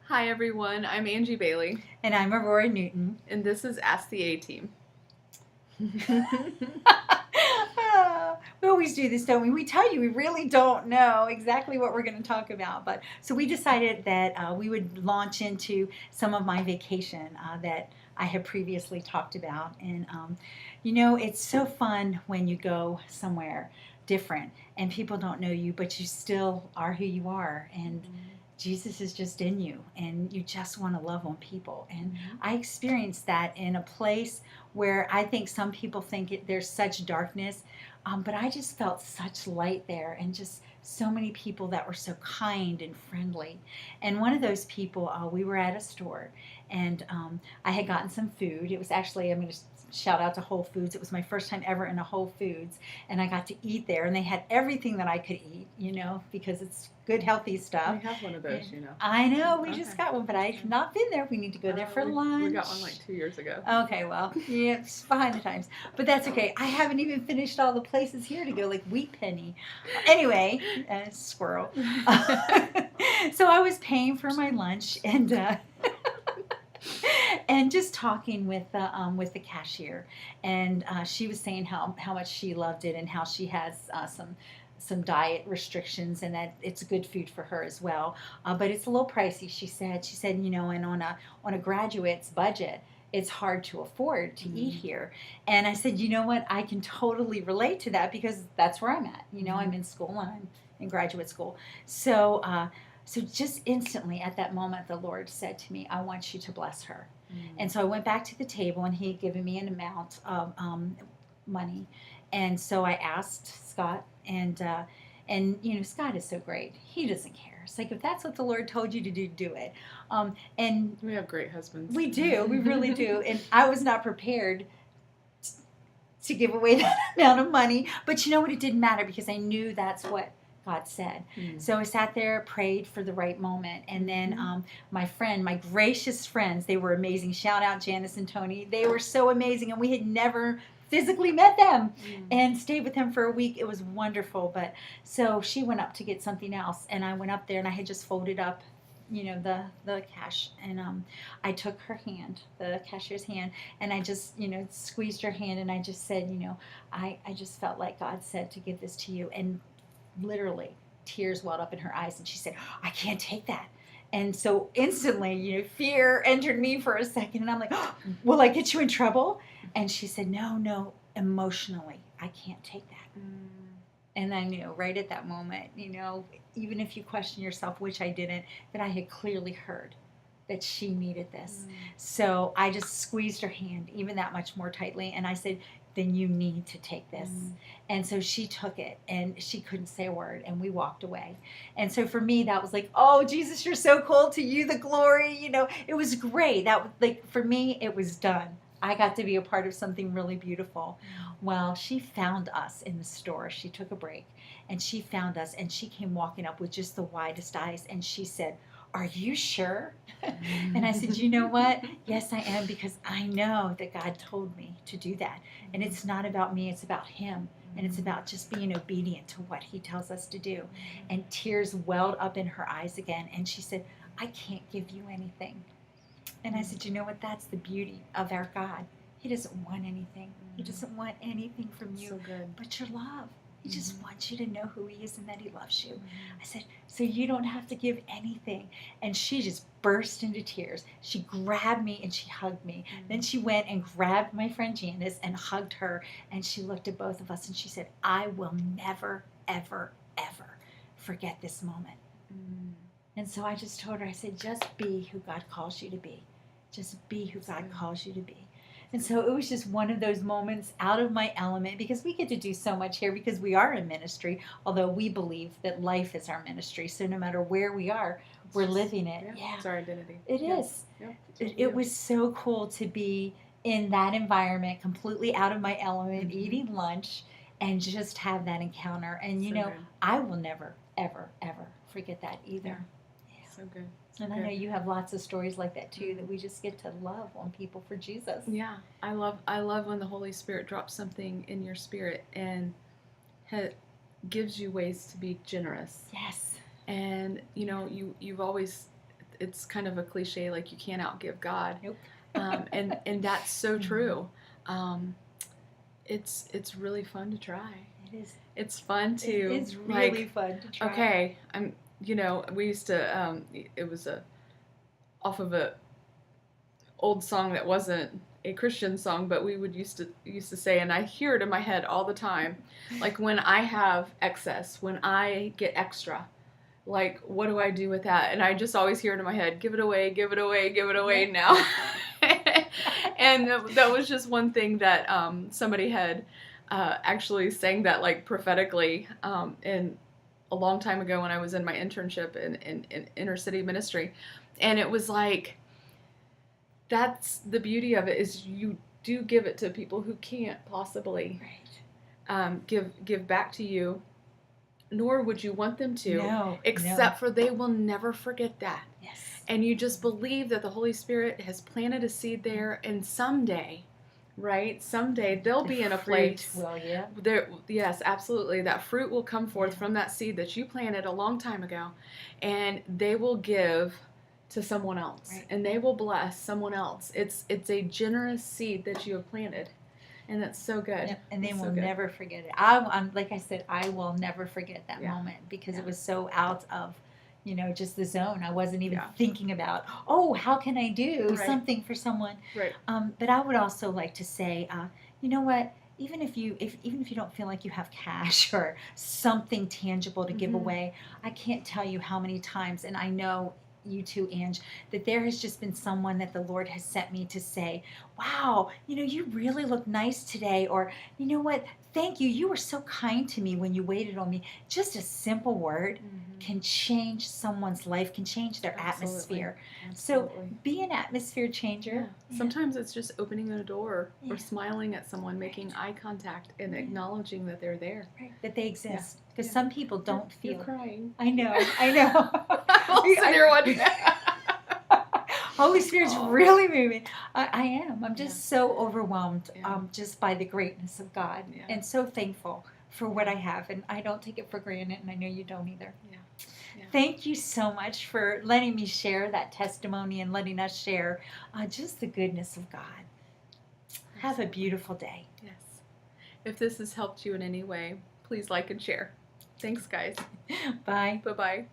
Hi everyone, I'm Angie Bailey, And I'm Aurora Newton. and this is Ask the A-Team. We always do this, don't we? We tell you we really don't know exactly what we're going to talk about. But so we decided that we would launch into some of my vacation that I had previously talked about. And, it's so fun when you go somewhere different and people don't know you, but you still are who you are. And Jesus is just in you, and you just want to love on people. And I experienced that in a place where I think some people think there's such darkness, but I just felt such light there, and just so many people that were so kind and friendly. And one of those people, we were at a store, and I had gotten some food. It was actually, I'm going to shout out to Whole Foods. It was my first time ever in a Whole Foods, and I got to eat there, and they had everything that I could eat, because it's good, healthy stuff. We have one of those, I know, we Okay. just got one, but I've not been there. We need to go there for lunch. We got one like 2 years ago. Okay, well, yeah, it's behind the times. But that's okay. I haven't even finished all the places here to go, like Wheat Penny. Anyway, squirrel. So I was paying for my lunch and just talking with the cashier, and she was saying how much she loved it and how she has some diet restrictions and that it's good food for her as well. But it's a little pricey, she said. She said, and on a graduate's budget, it's hard to afford to eat here. And I said, you know what? I can totally relate to that because that's where I'm at. I'm in school and I'm in graduate school. So just instantly at that moment, the Lord said to me, I want you to bless her. And so I went back to the table, and he had given me an amount of money. And so I asked Scott, and Scott is so great. He doesn't care. It's like, if that's what the Lord told you to do, do it. And we have great husbands. We do. We really do. And I was not prepared to give away that amount of money. But you know what? It didn't matter because I knew that's what God said. So I sat there, prayed for the right moment. And then my gracious friends, they were amazing. Shout out Janice and Tony. They were so amazing. And we had never physically met them and stayed with them for a week. It was wonderful. But so she went up to get something else. And I went up there, and I had just folded up the cash, and I took her hand, the cashier's hand, and I just squeezed her hand, and I just said, I just felt like God said to give this to you. And literally tears welled up in her eyes, and she said, I can't take that. And so instantly, fear entered me for a second, and I'm like, oh, will I get you in trouble? And she said, no, emotionally, I can't take that. And I knew right at that moment, even if you question yourself, which I didn't, that I had clearly heard that she needed this. So I just squeezed her hand even that much more tightly, and I said, then you need to take this. And so she took it, and she couldn't say a word, and we walked away. And so for me, that was like, oh, Jesus, you're so cool, to you the glory. It was great. For me, it was done. I got to be a part of something really beautiful. Well, she found us in the store. She took a break, and she found us, and she came walking up with just the widest eyes, and she said, are you sure? And I said, you know what? Yes, I am, because I know that God told me to do that. And it's not about me, it's about him. And it's about just being obedient to what he tells us to do. And tears welled up in her eyes again, and she said, I can't give you anything. And I said, you know what? That's the beauty of our God. He doesn't want anything. He doesn't want anything from you but your love. He just wants you to know who he is and that he loves you. I said, so you don't have to give anything. And she just burst into tears. She grabbed me and she hugged me. Then she went and grabbed my friend Janice and hugged her. And she looked at both of us and she said, I will never, ever, ever forget this moment. And so I just told her, I said, just be who God calls you to be. Just be who God calls you to be. And so it was just one of those moments out of my element, because we get to do so much here because we are in ministry, although we believe that life is our ministry. So no matter where we are, we're living it. Yeah. It's our identity. It is. Yeah. It was so cool to be in that environment, completely out of my element, eating lunch, and just have that encounter. And, I will never, ever, ever forget that either. Yeah. So good. And I know you have lots of stories like that too, that we just get to love on people for Jesus. Yeah, I love when the Holy Spirit drops something in your spirit and gives you ways to be generous. Yes. And you've always it's kind of a cliche, like you can't outgive God. Nope. And that's so true. It's really fun to try. It is. It's fun to It's really fun to try. Okay, we used to it was off of a old song that wasn't a Christian song, but we would used to say, and I hear it in my head all the time, like when I have excess, when I get extra, like what do I do with that? And I just always hear it in my head, give it away, give it away, give it away now. And that was just one thing that somebody had actually sang that like prophetically in a long time ago when I was in my internship in inner city ministry. And it was like, that's the beauty of it, is you do give it to people who can't possibly give back to you, nor would you want them to, except for they will never forget that. Yes. And you just believe that the Holy Spirit has planted a seed there, and someday, right? Someday they'll be in a place. Well, yeah. Yes, absolutely. That fruit will come forth from that seed that you planted a long time ago, and they will give to someone else, and they will bless someone else. It's a generous seed that you have planted, and that's so good. Yep. And they It's will so good. never forget it. I'm like I said, I will never forget that moment, because Yeah. it was so out of, just the zone. I wasn't even Yeah. thinking about, how can I do something for someone? Right. But I would also like to say, you know what? Even if you don't feel like you have cash or something tangible to give away, I can't tell you how many times, and I know you too, Ange, that there has just been someone that the Lord has sent me to say, wow, you really look nice today, or you know what, thank you, you were so kind to me when you waited on me. Just a simple word can change someone's life, can change their atmosphere. So be an atmosphere changer. Yeah. Sometimes it's just opening a door or smiling at someone, making eye contact, and acknowledging that they're there. Right. That they exist. Because some people don't feel. You're crying. I know. I'm sitting here watching. Holy Spirit's really moving. I am. I'm just so overwhelmed just by the greatness of God, and so thankful for what I have. And I don't take it for granted, and I know you don't either. Yeah. Thank you so much for letting me share that testimony and letting us share just the goodness of God. Have a beautiful day. Yes. If this has helped you in any way, please like and share. Thanks, guys. Bye. Bye-bye.